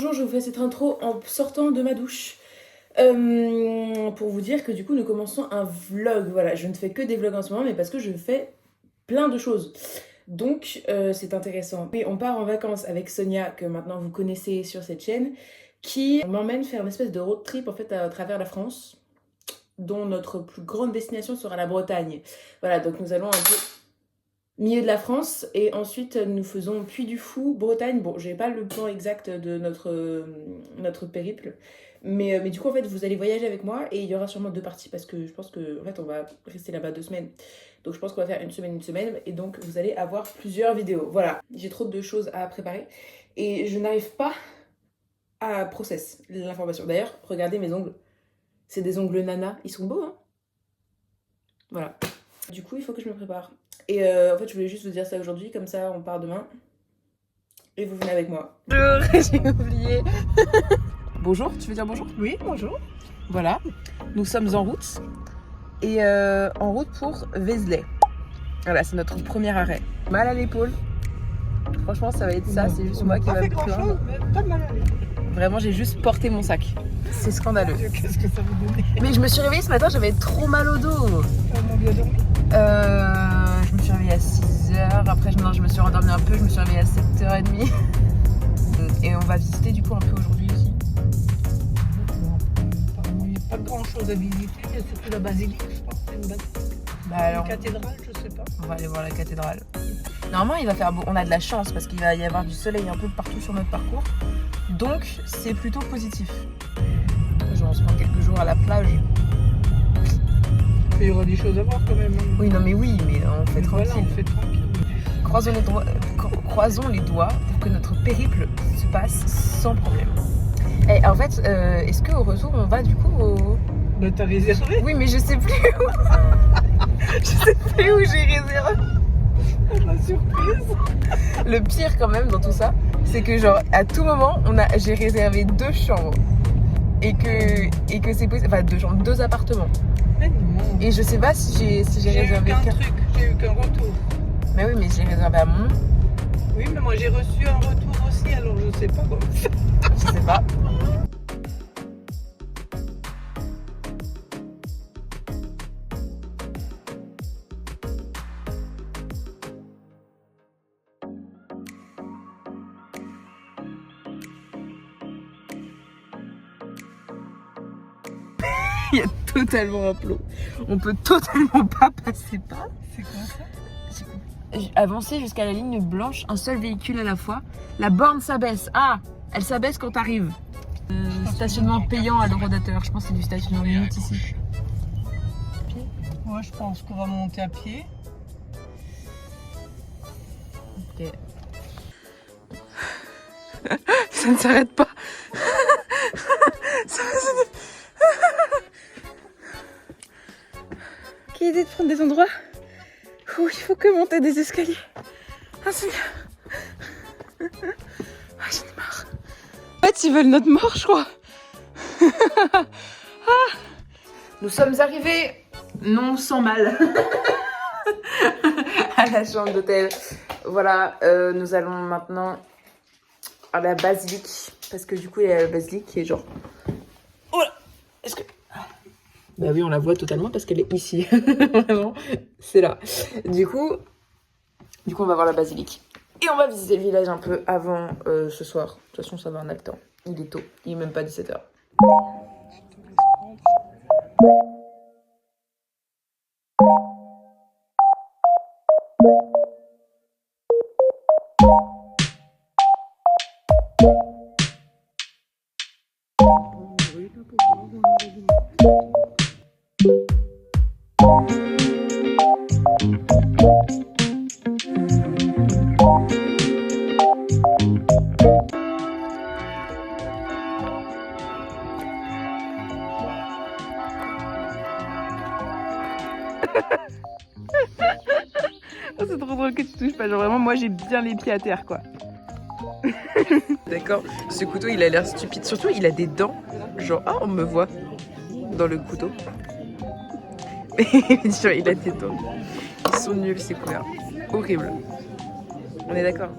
Bonjour, je vous fais cette intro en sortant de ma douche pour vous dire que du coup nous commençons un vlog. Voilà, je ne fais que des vlogs en ce moment mais parce que je fais plein de choses. Donc c'est intéressant. Oui, on part en vacances avec Sonia, que maintenant vous connaissez sur cette chaîne, qui m'emmène faire une espèce de road trip en fait à travers la France, dont notre plus grande destination sera la Bretagne. Voilà, donc nous allons un peu milieu de la France et ensuite nous faisons Puy du Fou, Bretagne. Bon, j'ai pas le plan exact de notre périple, mais du coup en fait vous allez voyager avec moi et il y aura sûrement 2 parties parce que je pense que en fait on va rester là-bas 2 semaines. Donc je pense qu'on va faire une semaine et donc vous allez avoir plusieurs vidéos. Voilà, j'ai trop de choses à préparer et je n'arrive pas à process l'information. D'ailleurs, regardez mes ongles. C'est des ongles Nana, ils sont beaux hein. Voilà. Du coup, il faut que je me prépare. Et en fait, je voulais juste vous dire ça aujourd'hui, comme ça on part demain. Et vous venez avec moi. Bonjour, j'ai oublié. Bonjour, tu veux dire bonjour? Oui, bonjour. Voilà, nous sommes en route. Et en route pour Vézelay. Voilà, c'est notre premier arrêt. Mal à l'épaule. Franchement, ça va être ça, c'est juste moi qui va me plaindre. Pas mal à l'épaule. Vraiment, j'ai juste porté mon sac. C'est scandaleux. Qu'est-ce que ça vous donne? Mais je me suis réveillée ce matin, j'avais trop mal au dos. On a bien dormi. Je me suis réveillée à 6h. Après, je me suis rendormie un peu. Je me suis réveillée à 7h30. Et on va visiter du coup un peu aujourd'hui aussi. Apparemment, il n'y a pas grand chose à visiter. Il y a surtout la basilique, je pense. C'est une basilique. Bah alors, Une cathédrale, je sais pas. on va aller voir la cathédrale. Normalement, il va faire beau. On a de la chance parce qu'il va y avoir du soleil un peu partout sur notre parcours. Donc, c'est plutôt positif. Genre, on se prend quelques jours à la plage. Mais il y aura des choses à voir quand même. Oui, non, mais oui, mais on fait tranquille. Voilà, on fait tranquille. Croisons les doigts pour que notre périple se passe sans problème. Et en fait, est-ce qu'au retour, on va du coup au... Bah, t'as réservé? Oui, mais je sais plus où. Je sais plus où j'ai réservé. La surprise. Le pire quand même dans tout ça, c'est que genre à tout moment, j'ai réservé 2 chambres. Et que c'est possible, enfin 2 chambres, 2 appartements. Mais non. Et je sais pas si j'ai J'ai eu réservé qu'un truc, j'ai eu qu'un retour. Mais oui, mais j'ai réservé à mon nom. Oui, mais moi j'ai reçu un retour aussi, alors je sais pas comment ça. Je sais pas. Il y a totalement un plomb. On peut totalement pas passer par. C'est quoi ça? Avancer jusqu'à la ligne blanche, un seul véhicule à la fois. La borne s'abaisse. Ah, elle s'abaisse quand t'arrives. Stationnement payant à l'Eurodateur. Je pense que c'est du stationnement limite ici. Moi je pense qu'on va monter à pied. Ok. Ça ne s'arrête pas. Quelle idée de prendre des endroits où il faut que monter des escaliers. Ah, c'est... Ah, j'en ai marre. En fait, ils veulent notre mort, je crois. Ah. Nous sommes arrivés, non sans mal, à la chambre d'hôtel. Voilà, nous allons maintenant à la basilique. Parce que du coup, il y a la basilique qui est genre... Oh là. Est-ce que... Bah oui, on la voit totalement parce qu'elle est ici. Vraiment, c'est là. Du coup, on va voir la basilique. Et on va visiter le village un peu avant ce soir. De toute façon, ça va, on a le temps. Il est tôt. Il est même pas 17h. Oh, c'est trop drôle que tu touches pas. Genre vraiment, moi j'ai bien les pieds à terre quoi. D'accord, ce couteau il a l'air stupide. Surtout, il a des dents. Genre, ah, on me voit dans le couteau. Genre, il a des dents. Ils sont nuls ces couleurs. Horrible. On est d'accord?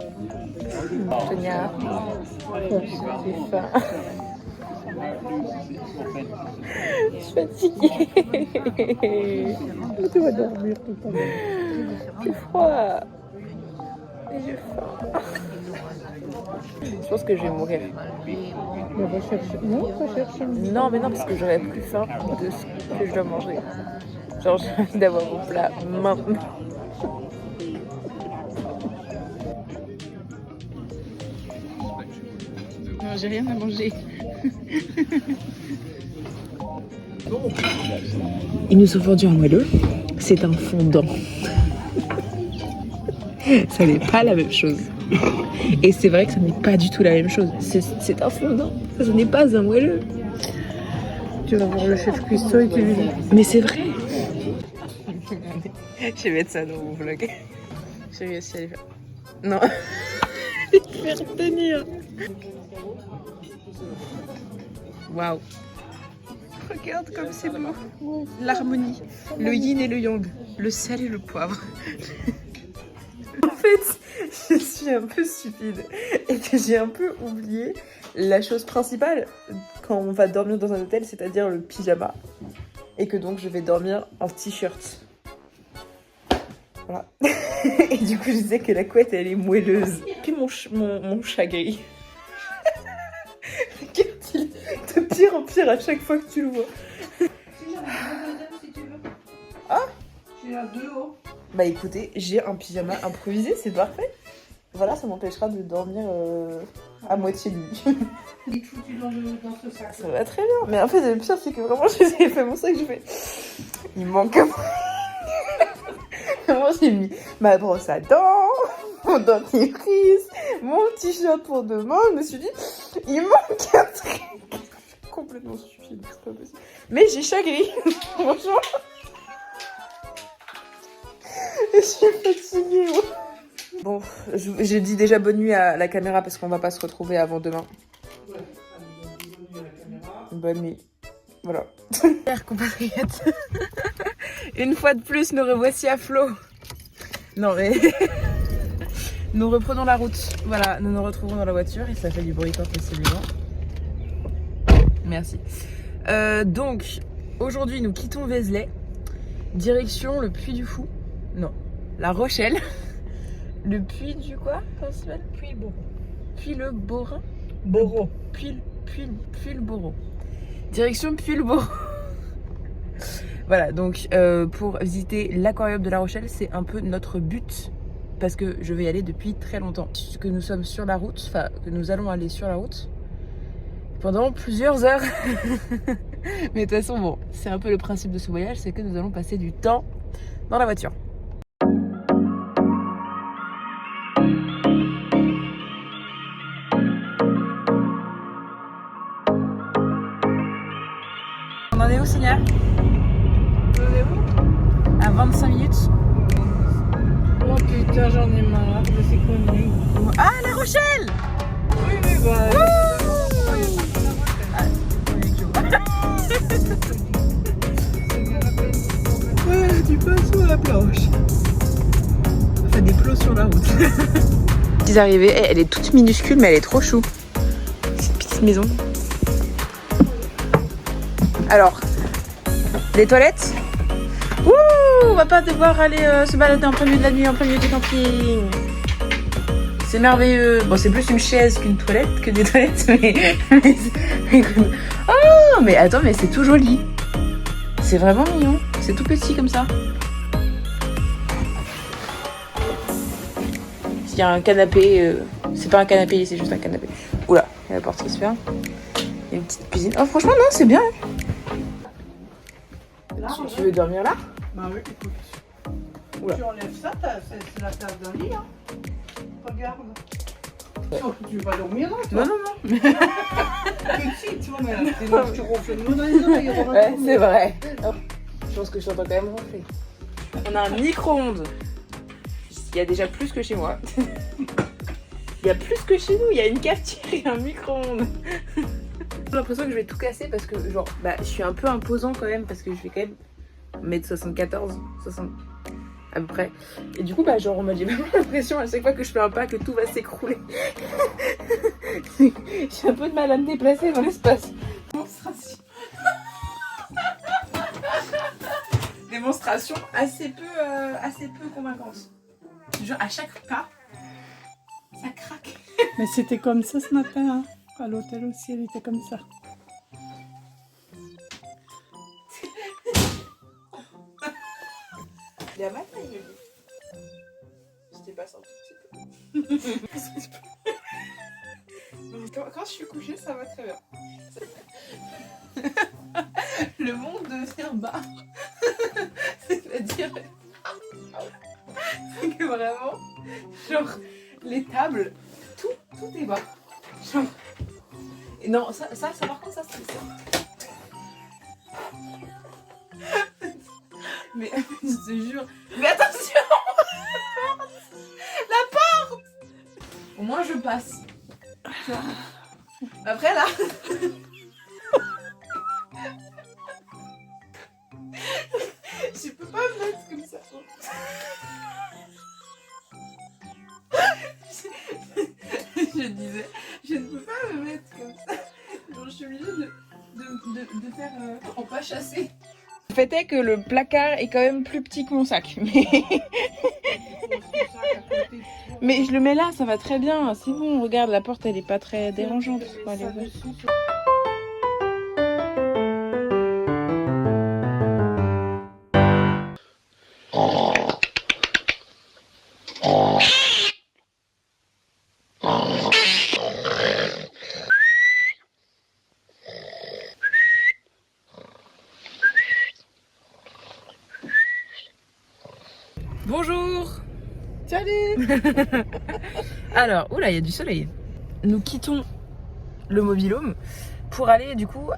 Sonia, j'ai faim. Je suis fatiguée. Tu vas dormir tout à l'heure. J'ai froid. Et j'ai faim. Je pense que je vais mourir. On va chercher. Non, pas chercher. Non, mais non, parce que j'aurais plus faim de ce que je dois manger. Genre, j'ai envie d'avoir mon plat maintenant. Non, j'ai rien à manger. Ils nous ont vendu un moelleux. C'est un fondant. Ça n'est pas la même chose. Et c'est vrai que ça n'est pas du tout la même chose. C'est un fondant. Ça n'est pas un moelleux. Tu vas voir le chef cuistot et tu lui dis. Mais c'est vrai. Je vais mettre ça dans mon vlog. J'ai réussi à les faire. Non. Je vais retenir. Waouh. Regarde comme c'est beau. L'harmonie. Le yin et le yang. Le sel et le poivre. En fait, je suis un peu stupide et que j'ai un peu oublié la chose principale quand on va dormir dans un hôtel, c'est-à-dire le pyjama. Et que donc je vais dormir en t-shirt. Voilà. Et du coup, je disais que la couette, elle est moelleuse. Puis mon chat gris. Regarde-il de pire en pire à chaque fois que tu le vois. Ah, Tu as 2 hauts. bah écoutez, j'ai un pyjama improvisé, c'est parfait. Voilà, ça m'empêchera de dormir à moitié nu. Il est foutu dans ce sac. Ça va très bien. Mais en fait, le pire, c'est que vraiment, j'ai fait mon sac, j'ai fait... Il manque un... Vraiment, j'ai mis ma brosse à dents, mon dentifrice, mon t-shirt pour demain. Je me suis dit, il manque un truc. Complètement stupide, c'est pas possible. Mais j'ai chat gris, franchement. Et je suis fatiguée. Ouais. Bon, je dis déjà bonne nuit à la caméra parce qu'on va pas se retrouver avant demain. Bonne nuit. Voilà. Chers compatriotes, une fois de plus, nous revoici à flot. Non mais... Nous reprenons la route. Voilà, nous nous retrouvons dans la voiture et ça fait du bruit quand possiblement. Merci. Donc, aujourd'hui, nous quittons Vézelay. Direction le Puy du Fou. Non, La Rochelle. Le Puy du quoi? Comment ça s'appelle? Puis le Boron. Puy le Borin. Boron. Puy le Boron. Direction Puy le Boron. Voilà, donc pour visiter l'aquarium de La Rochelle, c'est un peu notre but. Parce que je vais y aller depuis très longtemps. Que nous sommes sur la route, enfin que nous allons aller sur la route pendant plusieurs heures. Mais de toute façon, bon, c'est un peu le principe de ce voyage, c'est que nous allons passer du temps dans la voiture. On en est où, Seigneur? On est où? À 25 minutes. Oh putain, j'en ai marre de ces conneries. Ah, La Rochelle! Oui, oui, bah. Du poisson à la planche. On fait des plots sur la route. Petite arrivée, elle est toute minuscule, mais elle est trop chou. Cette petite maison. Alors, les toilettes. Ouh, on va pas devoir aller se balader en plein milieu de la nuit, en plein milieu du camping. C'est merveilleux. Bon, c'est plus une chaise qu'une toilette, que des toilettes, mais oh, mais attends, mais c'est tout joli. C'est vraiment mignon. C'est tout petit comme ça. Il y a un canapé. C'est pas un canapé, c'est juste un canapé. Oula, il y a la porte qui se ferme. Il y a une petite cuisine. Oh, franchement, non, c'est bien. Tu veux dormir là? Bah oui, écoute. Oula. Tu enlèves ça, c'est la table d'un lit, hein. Regarde. Ouais. Oh, tu vas dormir là, Non, toi? non, non. Petit, tu vois, mais sinon tu ronfles le mot dans les oreilles. Ouais, c'est vrai. Oh, je pense que je t'entends quand même ronfler. On a un micro-ondes. Il y a déjà plus que chez moi. Il y a plus que chez nous. Il y a une cafetière et un micro-ondes. J'ai l'impression que je vais tout casser parce que, genre, bah, je suis un peu imposant quand même parce que je vais quand même 1m74, 60. à peu près. Et du coup, bah, genre, on m'a dit vraiment l'impression à chaque fois que je fais un pas que tout va s'écrouler. J'ai un peu de mal à me déplacer dans l'espace. Démonstration. Démonstration assez peu convaincante. Genre, à chaque pas, ça craque. Mais c'était comme ça ce matin, hein. À l'hôtel aussi, elle était comme ça. Il est à ma taille, le lit. Je dépasse un tout petit peu. Quand je suis couchée, ça va très bien. Le monde devient bas. C'est-à-dire que vraiment, genre, les tables, tout est bas. Genre... Et non, ça par contre, ça c'est ça. Mais je te jure. Mais attention! La porte! Au moins je passe. Tu vois. Après là. Je peux pas me mettre comme ça. Je disais, je ne peux pas me mettre comme ça. Donc je suis obligée de faire en pas chassé. Le fait est que le placard est quand même plus petit que mon sac. Mais je le mets là, ça va très bien. C'est bon, regarde, la porte elle est pas très dérangeante. Faut aller ouvrir. Bonjour. Salut. Alors, oula, il y a du soleil. Nous quittons le mobil-home pour aller du coup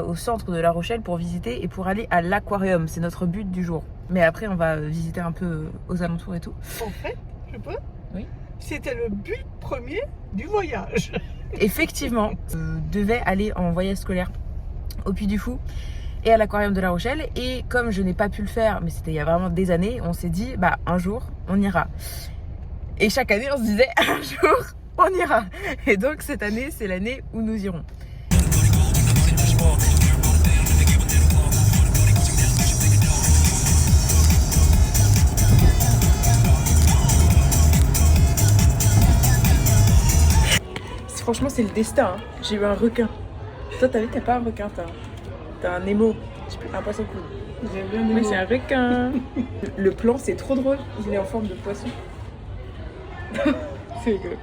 au centre de La Rochelle pour visiter et pour aller à l'aquarium. C'est notre but du jour. Mais après, on va visiter un peu aux alentours et tout. En fait, je peux. Oui. C'était le but premier du voyage. Effectivement, devait aller en voyage scolaire au Puy du Fou et à l'aquarium de La Rochelle. Et comme je n'ai pas pu le faire, mais c'était il y a vraiment des années, on s'est dit, bah un jour, on ira. Et chaque année, on se disait, un jour, on ira. Et donc cette année, c'est l'année où nous irons. Franchement, c'est le destin. Hein. J'ai eu un requin. Toi, t'as vu, t'as pas un requin, t'as un Nemo. Un poisson cool. J'aime bien Mais c'est un requin. Le plan, c'est trop drôle. Il est en forme de poisson. C'est rigolo.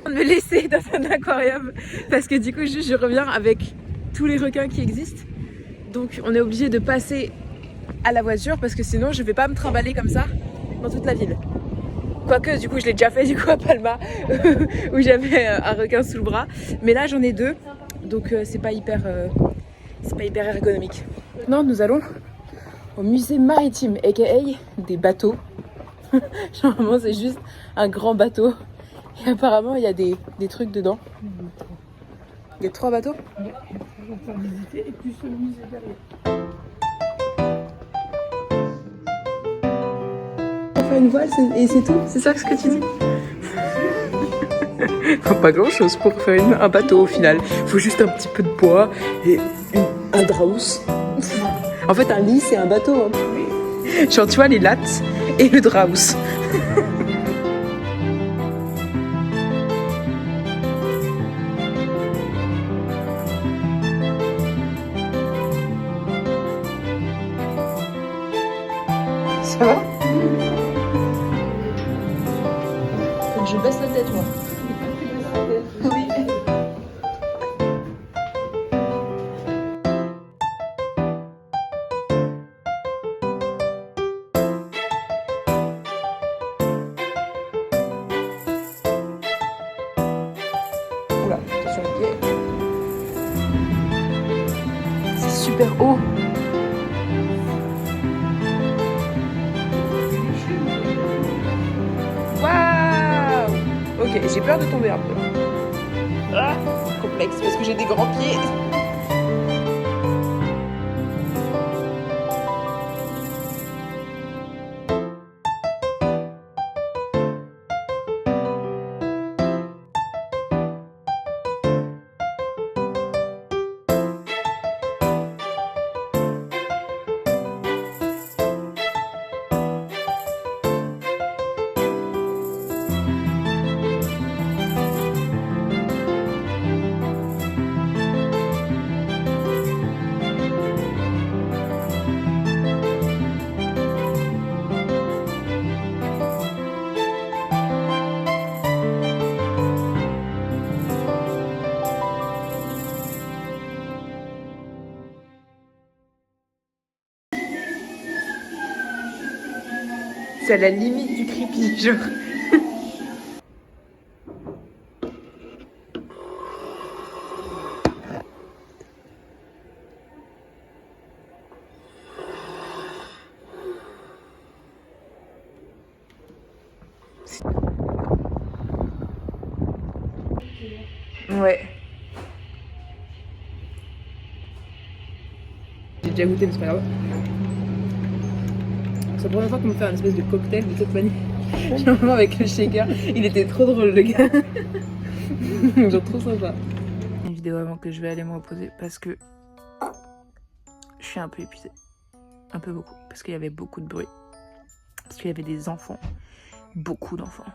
de me laisser dans un aquarium parce que du coup je reviens avec tous les requins qui existent. Donc on est obligé de passer à la voiture parce que sinon je vais pas me trimballer comme ça dans toute la ville. Quoique du coup je l'ai déjà fait du coup à Palma où j'avais un requin sous le bras. Mais là j'en ai 2 donc c'est pas hyper ergonomique. Maintenant nous allons au musée maritime aka des bateaux. Normalement c'est juste un grand bateau. Et apparemment, il y a des trucs dedans. Il y a 3 bateaux. On va faire visiter et puis ce musée derrière. On fait une voile et c'est tout. C'est ça ce que tu dis? Pas grand chose pour faire un bateau au final. Il faut juste un petit peu de bois et un draus. En fait, un lit, c'est un bateau. Hein. Genre, tu vois, les lattes et le draus. Ça va? Faut que je baisse la tête, moi. Oui. Oula, attention les pieds. C'est super haut. Waouh! Ok, j'ai peur de tomber un peu. Ah, complexe parce que j'ai des grands pieds. C'est à la limite du creepy, genre. Ouais. J'ai déjà goûté, mais c'est pas grave. C'est la première fois qu'on me fait un espèce de cocktail de cette manière. Genre avec le shaker. Il était trop drôle le gars. Genre trop sympa. Une vidéo avant que je vais aller me reposer parce que je suis un peu épuisée. Un peu beaucoup. Parce qu'il y avait beaucoup de bruit. Parce qu'il y avait des enfants. Beaucoup d'enfants.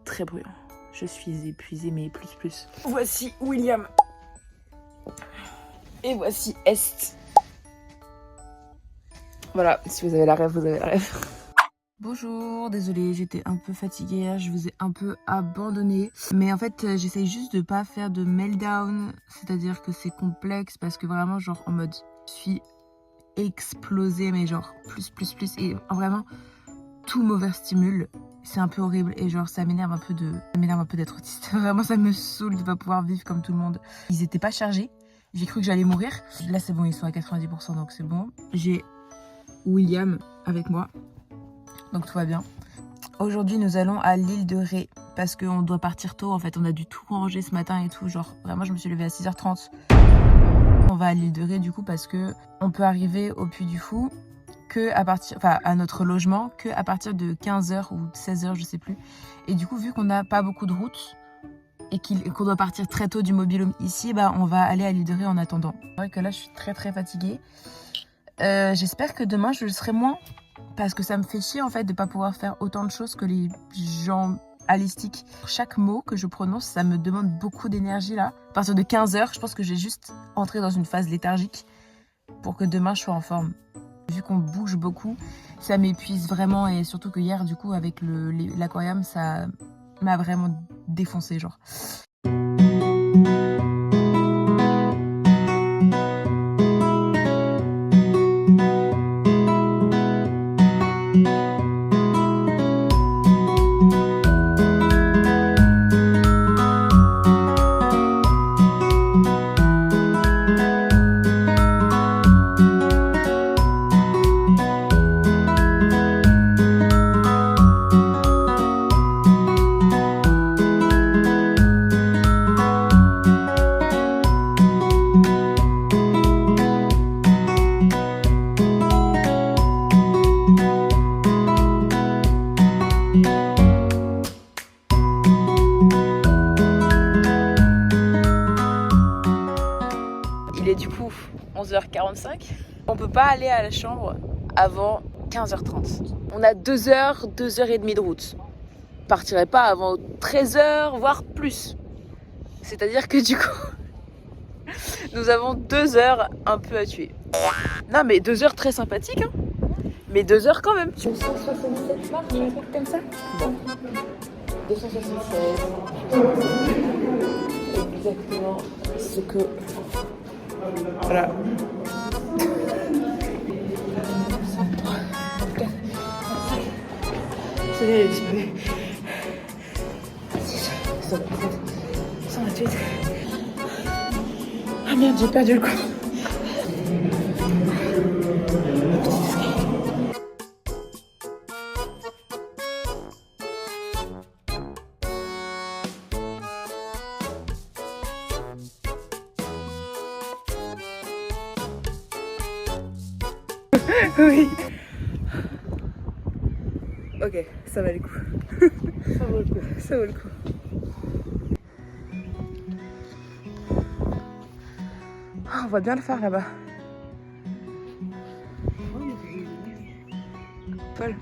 Très bruyant. Je suis épuisée mais plus. Voici William. Et voici Est. Voilà, si vous avez la rêve, vous avez la rêve. Bonjour, désolée, j'étais un peu fatiguée hier, je vous ai un peu abandonné. Mais en fait, j'essaye juste de pas faire de meltdown, c'est-à-dire que c'est complexe parce que vraiment, genre en mode, je suis explosée, mais genre plus. Et vraiment, tout m'overstimule. C'est un peu horrible et genre ça m'énerve un peu d'être autiste. Vraiment, ça me saoule de pas pouvoir vivre comme tout le monde. Ils étaient pas chargés, j'ai cru que j'allais mourir. Là, c'est bon, ils sont à 90%, donc c'est bon. J'ai William avec moi, donc tout va bien. Aujourd'hui nous allons à l'île de Ré parce qu'on doit partir tôt en fait, on a dû tout ranger ce matin et tout, genre vraiment je me suis levée à 6h30. On va à l'île de Ré du coup parce que on peut arriver au Puy du Fou que à partir, enfin à notre logement que à partir de 15h ou 16h je sais plus. Et du coup vu qu'on n'a pas beaucoup de route et qu'on doit partir très tôt du mobil-home ici, bah on va aller à l'île de Ré en attendant. C'est vrai que là je suis très fatiguée. J'espère que demain je le serai moins parce que ça me fait chier en fait de pas pouvoir faire autant de choses que les gens holistiques. Chaque mot que je prononce, ça me demande beaucoup d'énergie là. À partir de 15h, je pense que j'ai juste entré dans une phase léthargique pour que demain je sois en forme. Vu qu'on bouge beaucoup, ça m'épuise vraiment et surtout que hier du coup avec l'aquarium, ça m'a vraiment défoncer, genre. Il est du coup 11h45. On peut pas aller à la chambre avant 15h30. On a 2h, 2h30 de route. On partirait pas avant 13h, voire plus. C'est-à-dire que du coup, nous avons 2 heures un peu à tuer. Non mais 2 heures très sympathiques, hein. Mais 2 heures quand même. 267 marches, un truc comme ça. Bon. 276. Exactement ce que... Voilà. C'est un petit peu. 128. Ah merde, j'ai perdu le coup. Oui. Ok, ça va le coup. Ça vaut le coup. Ça vaut le coup. Oh, on va bien le faire là-bas. Paul.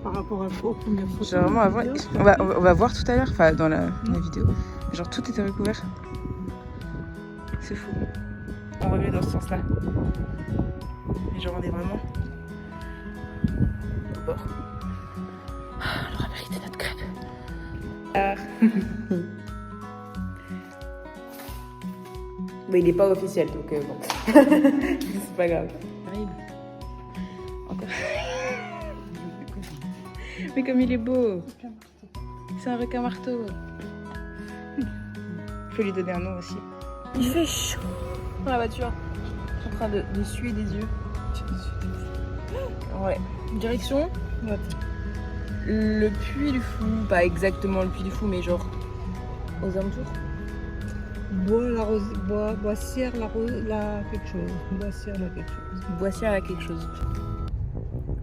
Par rapport à vos premières photos. Genre vraiment avant, on va voir tout à l'heure, enfin dans la vidéo. Genre tout était recouvert. C'est fou. On va mieux dans ce sens-là. Mais genre on est vraiment au bord. On aura mérité notre crêpe. Mais il n'est pas officiel donc bon. C'est pas grave. Encore. Mais comme il est beau. C'est un requin marteau. Faut lui donner un nom aussi. Il fait chaud dans la voiture. Je suis en train de suer des yeux. Ouais. Direction le Puy du Fou. Pas exactement le Puy du Fou, mais genre aux alentours. Boissière, la quelque chose. Boissière, la quelque chose. Boissière à quelque chose.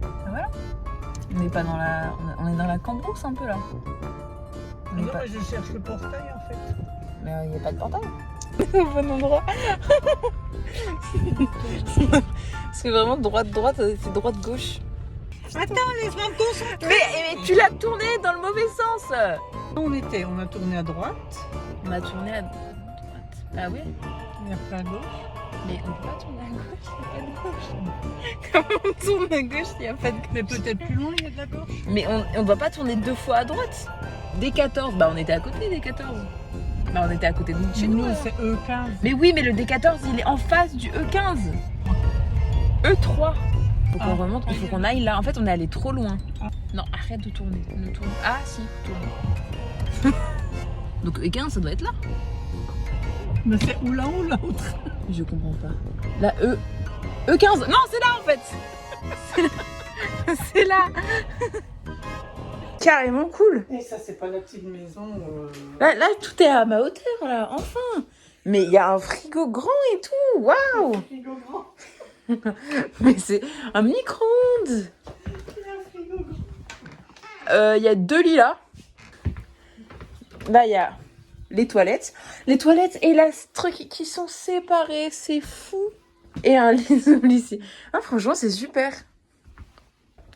Ah, voilà. On est pas dans la. On est dans la Cambrousse un peu là. On est Non, pas... moi, je cherche le portail en fait. Mais il n'y a pas de portail. Au bon endroit. C'est vraiment droite, c'est droite-gauche. Attends, laisse-moi me concentrer. Mais tu l'as tourné dans le mauvais sens. On a tourné à droite. On a tourné à droite. Ah oui. Et après à gauche. Mais on peut pas tourner à gauche, il n'y a pas de gauche. Comment on tourne à gauche s'il n'y a pas de gauche? Mais peut-être plus loin, il y a de la gauche. Mais on ne doit pas tourner 2 fois à droite. D14, bah on était à côté des 14. Bah on était à côté de chez nous. Nous, c'est E15. Mais oui, mais le D14, il est en face du E15. E3. Faut qu'on remonte, il faut qu'on aille là. En fait, on est allé trop loin. Non, arrête de tourner. Ne tourne. Ah si, tourne. Donc E15, ça doit être là. Mais c'est ou l'un ou l'autre. Je comprends pas. La E15. Non, c'est là en fait. C'est là. Carrément cool. Et ça, c'est pas la petite maison. Là, tout est à ma hauteur, là, enfin. Mais il y a un frigo grand et tout. Waouh. Frigo grand. Mais c'est un micro-ondes. Il y a un frigo grand. Il y a 2 lits là. Là, il y a les toilettes. Les toilettes et la truc qui sont séparés, c'est fou. Et un lit ici. Ah, franchement, c'est super.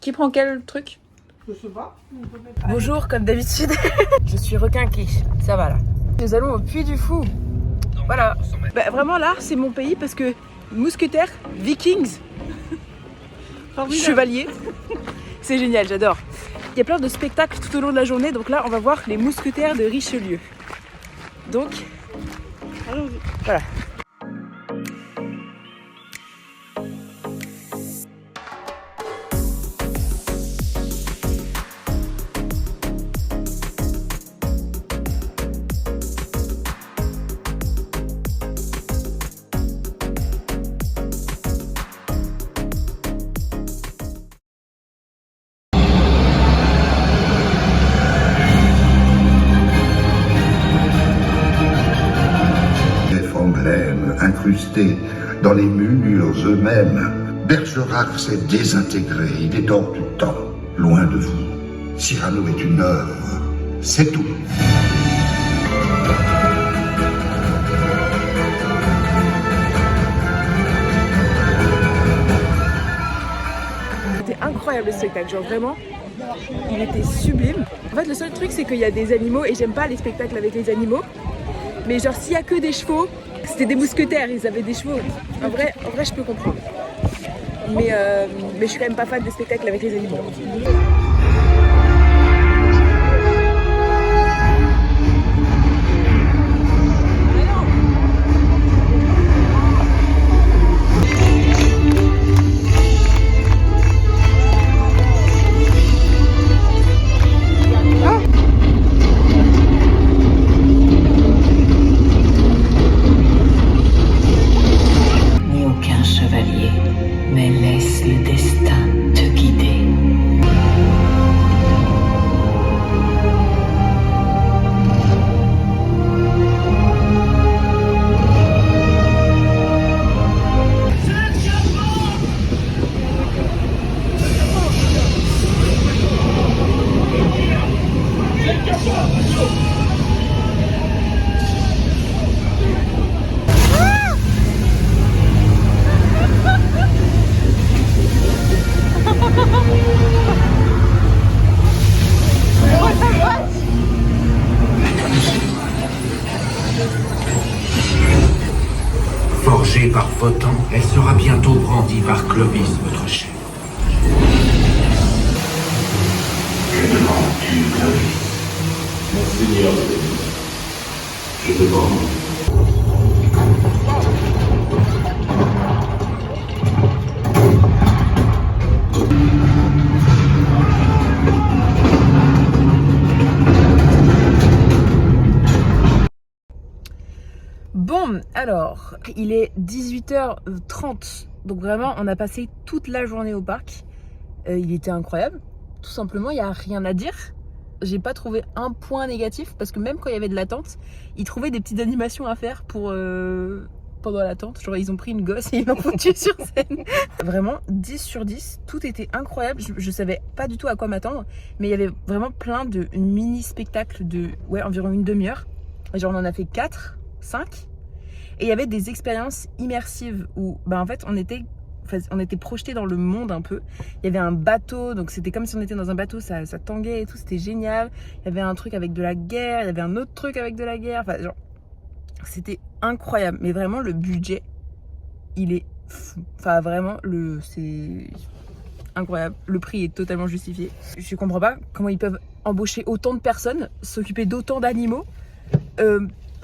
Qui prend quel truc? Je sais pas. Bonjour, comme d'habitude. Je suis requinquée, ça va là. Nous allons au Puy du Fou. Voilà. Bah, vraiment là, c'est mon pays parce que mousquetaires, vikings, chevaliers, c'est génial, j'adore. Il y a plein de spectacles tout au long de la journée, donc là on va voir les mousquetaires de Richelieu. Donc, allons-y. Voilà. Incrusté dans les murs eux-mêmes, Bergerac s'est désintégré, il est hors du temps, loin de vous. Cyrano est une œuvre, c'est tout. C'était incroyable le spectacle, genre vraiment, il était sublime. En fait le seul truc c'est qu'il y a des animaux et j'aime pas les spectacles avec les animaux. Mais genre s'il y a que des chevaux, c'était des mousquetaires, ils avaient des chevaux. En vrai je peux comprendre. Mais je suis quand même pas fan des spectacles avec les animaux. Mais laisse le destin te guider. Forgée par Wotan, elle sera bientôt brandie par Clovis, votre chef. Que demandes-tu, Clovis? Monseigneur, je demande. Bon, alors, il est 18h30, donc vraiment on a passé toute la journée au parc. Il était incroyable, tout simplement, il n'y a rien à dire. J'ai pas trouvé un point négatif, parce que même quand il y avait de l'attente, ils trouvaient des petites animations à faire pour pendant l'attente. Genre ils ont pris une gosse et ils l'ont foutue sur scène. Vraiment, 10 sur 10, tout était incroyable. Je savais pas du tout à quoi m'attendre, mais il y avait vraiment plein de mini-spectacles de environ une demi-heure. Genre on en a fait 4, 5. Et il y avait des expériences immersives où en fait on était projetés dans le monde un peu. Il y avait un bateau, donc c'était comme si on était dans un bateau, ça tanguait et tout, c'était génial. Il y avait un truc avec de la guerre, il y avait un autre truc avec de la guerre, enfin genre c'était incroyable. Mais vraiment le budget, il est fou. Enfin vraiment, c'est incroyable. Le prix est totalement justifié. Je comprends pas comment ils peuvent embaucher autant de personnes, s'occuper d'autant d'animaux,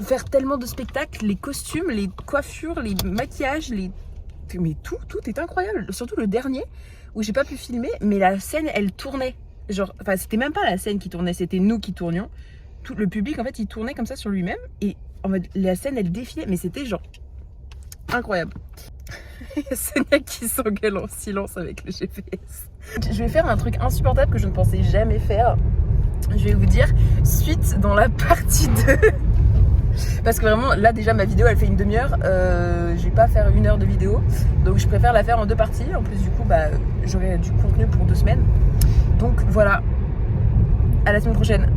faire tellement de spectacles, les costumes, les coiffures, les maquillages, mais tout est incroyable. Surtout le dernier où j'ai pas pu filmer, mais la scène elle tournait. Genre, enfin c'était même pas la scène qui tournait, c'était nous qui tournions. Tout le public en fait il tournait comme ça sur lui-même et en fait la scène elle défilait, mais c'était genre incroyable. Sonia qui s'engueule en silence avec le GPS. Je vais faire un truc insupportable que je ne pensais jamais faire. Je vais vous dire suite dans la partie 2. Parce que vraiment là déjà ma vidéo elle fait une demi-heure, je vais pas faire 1 heure de vidéo, donc je préfère la faire en 2 parties. En plus du coup j'aurai du contenu pour 2 semaines, donc voilà, à la semaine prochaine.